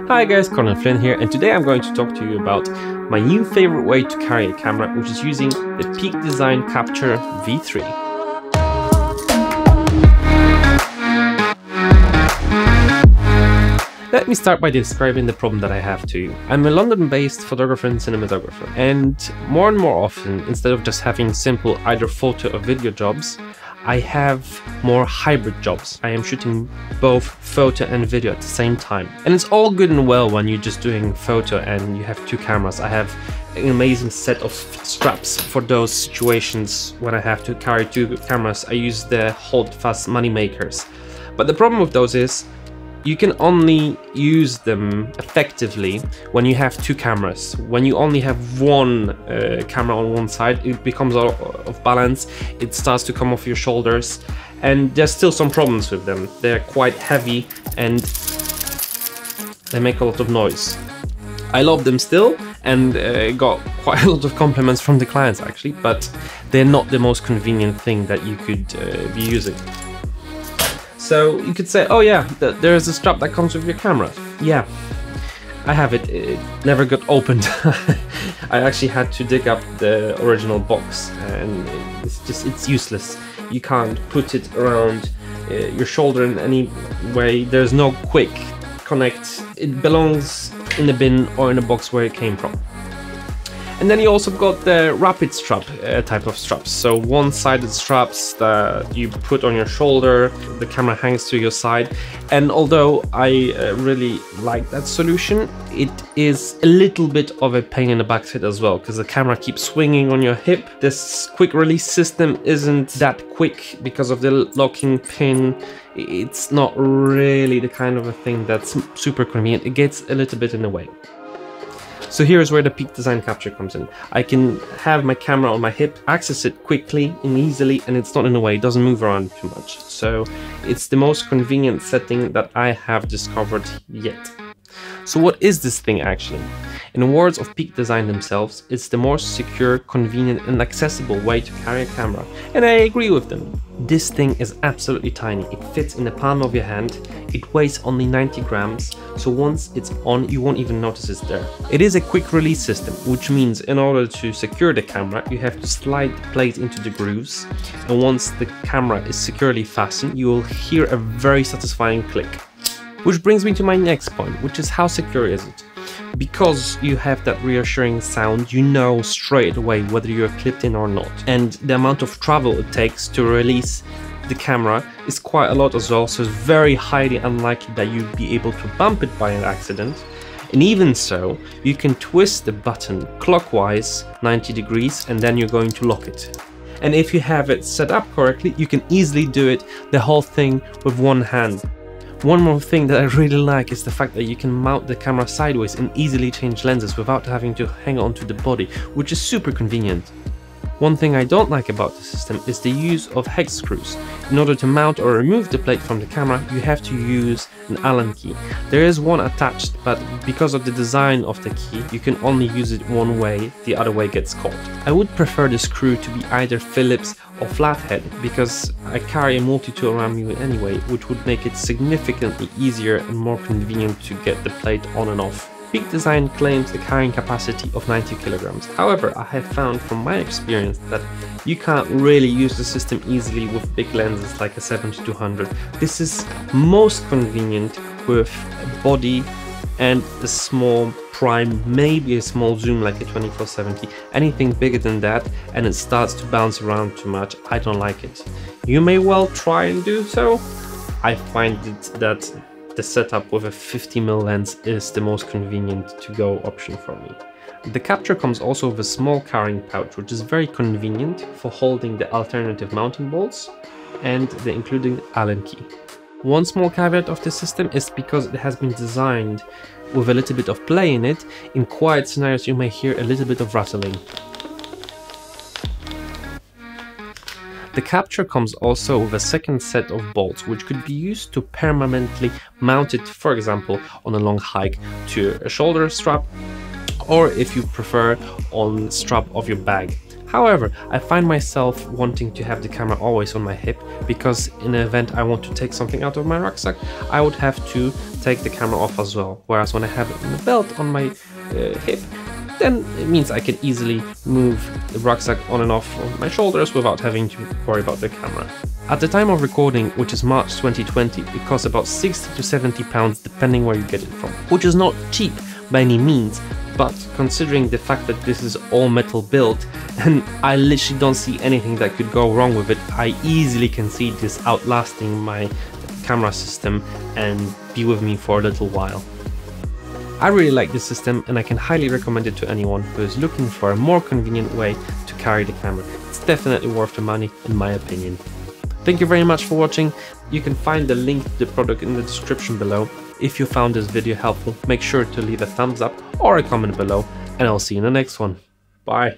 Hi guys, Kornel Flint here, and today I'm going to talk to you about my new favorite way to carry a camera, which is using the Peak Design Capture V3. Let me start by describing the problem that I have to you. I'm a London-based photographer and cinematographer, and more often, instead of just having simple either photo or video jobs, I have more hybrid jobs. I am shooting both photo and video at the same time. And it's all good and well when you're just doing photo and you have two cameras. I have an amazing set of straps for those situations when I have to carry two cameras. I use the Hold Fast money makers. But the problem with those is you can only use them effectively when you have two cameras. When you only have one camera on one side, it becomes out of balance, it starts to come off your shoulders, and there's still some problems with them. They're quite heavy and they make a lot of noise. I love them still and got quite a lot of compliments from the clients actually, but they're not the most convenient thing that you could be using. So you could say, oh yeah, there's a strap that comes with your camera. Yeah, I have it. It never got opened. I actually had to dig up the original box, and it's useless. You can't put it around your shoulder in any way. There's no quick connect. It belongs in the bin or in a box where it came from. And then you also got the rapid strap type of straps. So one-sided straps that you put on your shoulder, the camera hangs to your side. And although I really like that solution, it is a little bit of a pain in the backside as well, because the camera keeps swinging on your hip. This quick release system isn't that quick because of the locking pin. It's not really the kind of a thing that's super convenient. It gets a little bit in the way. So here's where the Peak Design Capture comes in. I can have my camera on my hip, access it quickly and easily, and it's not in the way, it doesn't move around too much. So it's the most convenient setting that I have discovered yet. So what is this thing actually? In the words of Peak Design themselves, it's the most secure, convenient and accessible way to carry a camera. And I agree with them. This thing is absolutely tiny. It fits in the palm of your hand. It weighs only 90 grams, so once it's on, you won't even notice it's there. It is a quick release system, which means in order to secure the camera, you have to slide the plate into the grooves. And once the camera is securely fastened, you will hear a very satisfying click. Which brings me to my next point, which is how secure is it? Because you have that reassuring sound, you know straight away whether you're clipped in or not. And the amount of travel it takes to release the camera is quite a lot as well, so it's very highly unlikely that you'd be able to bump it by an accident. And even so, you can twist the button clockwise 90 degrees and then you're going to lock it. And if you have it set up correctly, you can easily do it, the whole thing, with one hand. One more thing that I really like is the fact that you can mount the camera sideways and easily change lenses without having to hang on to the body, which is super convenient. One thing I don't like about the system is the use of hex screws. In order to mount or remove the plate from the camera, you have to use an Allen key. There is one attached, but because of the design of the key, you can only use it one way, the other way gets caught. I would prefer the screw to be either Phillips or flathead, because I carry a multi-tool around me anyway, which would make it significantly easier and more convenient to get the plate on and off. Peak Design claims a carrying capacity of 90 kilograms. However, I have found from my experience that you can't really use the system easily with big lenses like a 70-200. This is most convenient with a body and a small prime, maybe a small zoom like a 24-70. Anything bigger than that and it starts to bounce around too much, I don't like it. You may well try and do so. I find that the setup with a 50mm lens is the most convenient to-go option for me. The Capture comes also with a small carrying pouch, which is very convenient for holding the alternative mounting bolts and the including Allen key. One small caveat of the system is because it has been designed with a little bit of play in it. In quiet scenarios you may hear a little bit of rattling. The Capture comes also with a second set of bolts, which could be used to permanently mount it, for example, on a long hike to a shoulder strap, or if you prefer, on the strap of your bag. However, I find myself wanting to have the camera always on my hip, because in an event I want to take something out of my rucksack, I would have to take the camera off as well. Whereas when I have it in a belt on my hip, then it means I can easily move the rucksack on and off on my shoulders without having to worry about the camera. At the time of recording, which is March 2020, it costs about 60 to 70 pounds depending where you get it from, which is not cheap by any means, but considering the fact that this is all metal built and I literally don't see anything that could go wrong with it, I easily can see this outlasting my camera system and be with me for a little while. I really like this system and I can highly recommend it to anyone who is looking for a more convenient way to carry the camera. It's definitely worth the money in my opinion. Thank you very much for watching. You can find the link to the product in the description below. If you found this video helpful, make sure to leave a thumbs up or a comment below, and I'll see you in the next one. Bye.